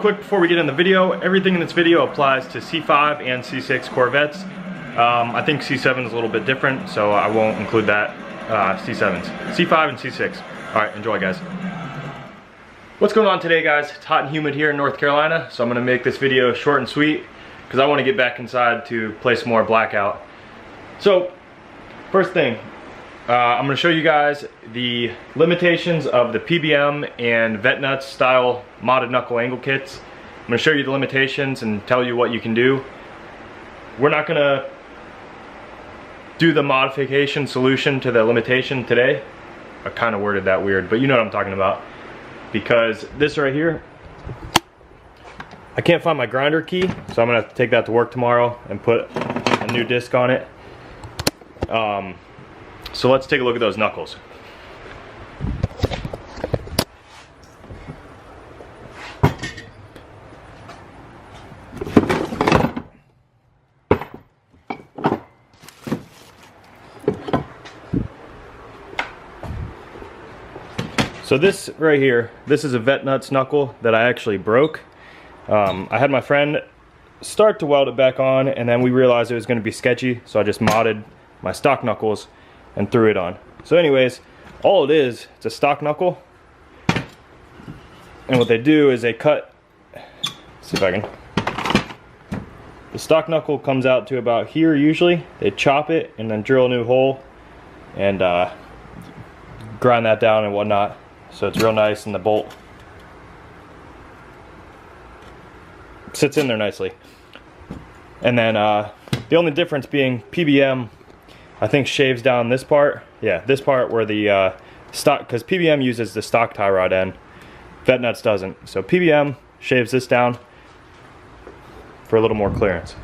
quick before we get in the video, everything in this video applies to C5 and C6 Corvettes. I think C7 is a little bit different, so I won't include that. C7s, C5 and C6. All right, enjoy guys. What's going on today guys? It's hot and humid here in North Carolina, so I'm gonna make this video short and sweet because I want to get back inside to play some more Blackout. So, first thing, I'm gonna show you guys the limitations of the PBM and vettenuts style modded knuckle angle kits. I'm gonna show you the limitations and tell you what you can do. We're not gonna do the modification solution to the limitation today. I kind of worded that weird, but you know what I'm talking about. Because this right here, I can't find my grinder key, so I'm gonna have to take that to work tomorrow and put a new disc on it. So let's take a look at those knuckles. So this right here, this is a vettenuts knuckle that I actually broke. I had my friend start to weld it back on, and then we realized it was going to be sketchy, so I just modded my stock knuckles and threw it on. So anyways, all it is, it's a stock knuckle, and what they do is they cut, let's see if I can, the stock knuckle comes out to about here usually. They chop it and then drill a new hole and grind that down and whatnot. So it's real nice, and the bolt sits in there nicely. And then the only difference being PBM, I think, shaves down this part. Yeah, this part where the stock, because PBM uses the stock tie rod end, vettenuts doesn't. So PBM shaves this down for a little more clearance.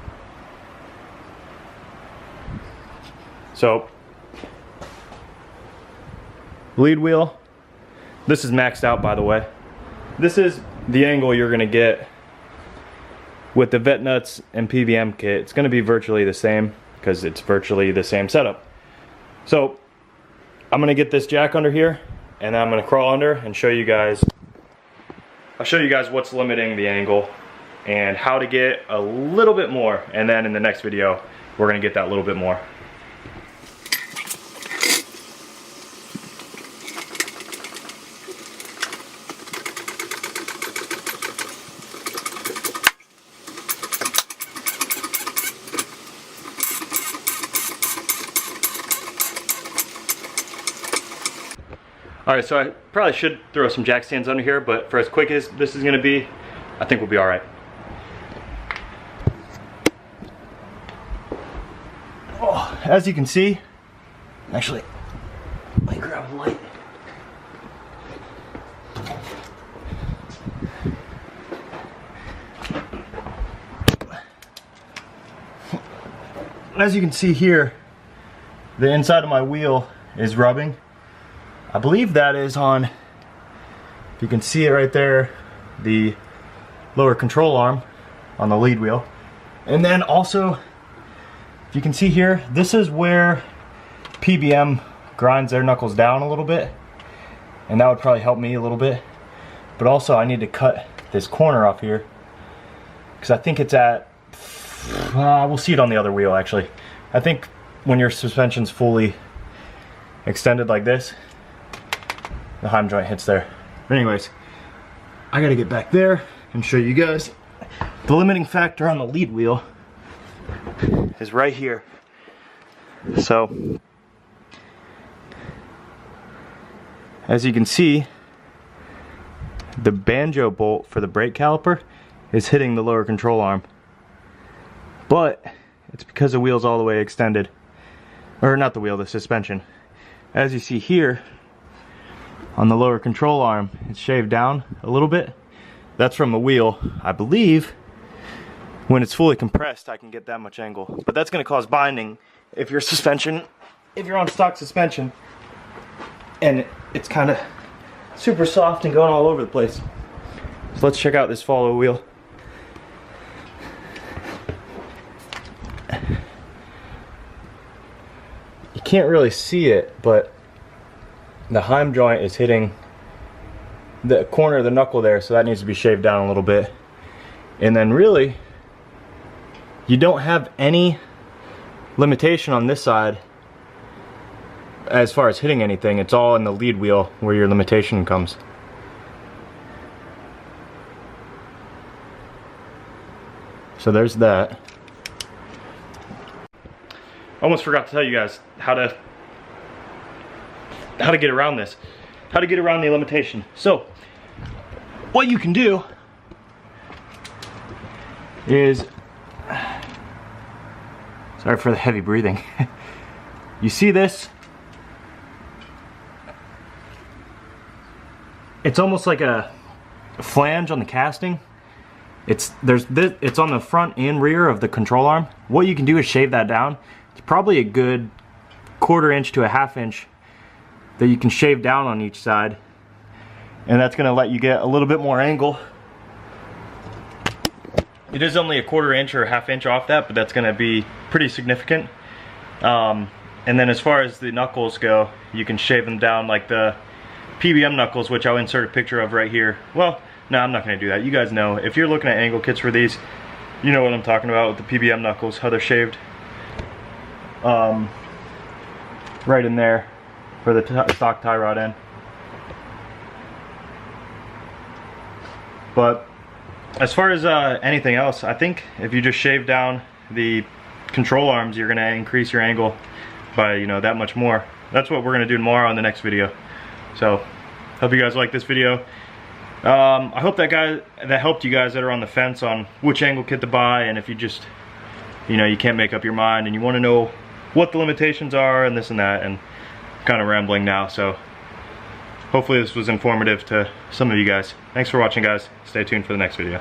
So lead wheel. This is maxed out, by the way. This is the angle you're gonna get with the vettenuts and PBM kit. It's gonna be virtually the same because it's virtually the same setup. So I'm gonna get this jack under here, and then I'm gonna crawl under and show you guys. I'll show you guys what's limiting the angle and how to get a little bit more. And then in the next video, we're gonna get that little bit more. Alright, so I probably should throw some jack stands under here, but for as quick as this is going to be, I think we'll be alright. Oh, as you can see, actually, let me grab a light. As you can see here, the inside of my wheel is rubbing. I believe that is on, if you can see it right there, the lower control arm on the lead wheel. And then also, if you can see here, this is where PBM grinds their knuckles down a little bit, and that would probably help me a little bit. But also I need to cut this corner off here, because I think it's at, we'll see it on the other wheel actually. I think when your suspension's fully extended like this, the heim joint hits there. But anyways, I gotta get back there and show you guys. The limiting factor on the lead wheel is right here. So, as you can see, the banjo bolt for the brake caliper is hitting the lower control arm. But it's because the wheel's all the way extended. Or not the wheel, the suspension. As you see here, on the lower control arm, it's shaved down a little bit. That's from the wheel. I believe when it's fully compressed, I can get that much angle. But that's going to cause binding if your suspension, if you're on stock suspension, and it's kind of super soft and going all over the place. So let's check out this follow wheel. You can't really see it, but the heim joint is hitting the corner of the knuckle there, so that needs to be shaved down a little bit. And then really, you don't have any limitation on this side as far as hitting anything. It's all in the lead wheel where your limitation comes. So there's that. Almost forgot to tell you guys how to get around this. How to get around the limitation. So what you can do is, sorry for the heavy breathing. You see this? It's almost like a flange on the casting. It's on the front and rear of the control arm. What you can do is shave that down. It's probably a good 1/4 inch to a 1/2 inch that you can shave down on each side, and that's gonna let you get a little bit more angle. It is only a 1/4 inch or a 1/2 inch off that, but that's gonna be pretty significant. And then as far as the knuckles go, you can shave them down like the PBM knuckles, which I'll insert a picture of right here. Well, no, I'm not gonna do that. You guys know, if you're looking at angle kits for these, you know what I'm talking about with the PBM knuckles, how they're shaved right in there for the stock tie rod end. But as far as anything else, I think if you just shave down the control arms, you're gonna increase your angle by, you know, that much more. That's what we're gonna do tomorrow in the next video. So hope you guys like this video. I hope that helped you guys that are on the fence on which angle kit to buy, and if you just, you know, you can't make up your mind and you want to know what the limitations are and this and that, and I'm kind of rambling now, so hopefully this was informative to some of you guys. Thanks for watching, guys. Stay tuned for the next video.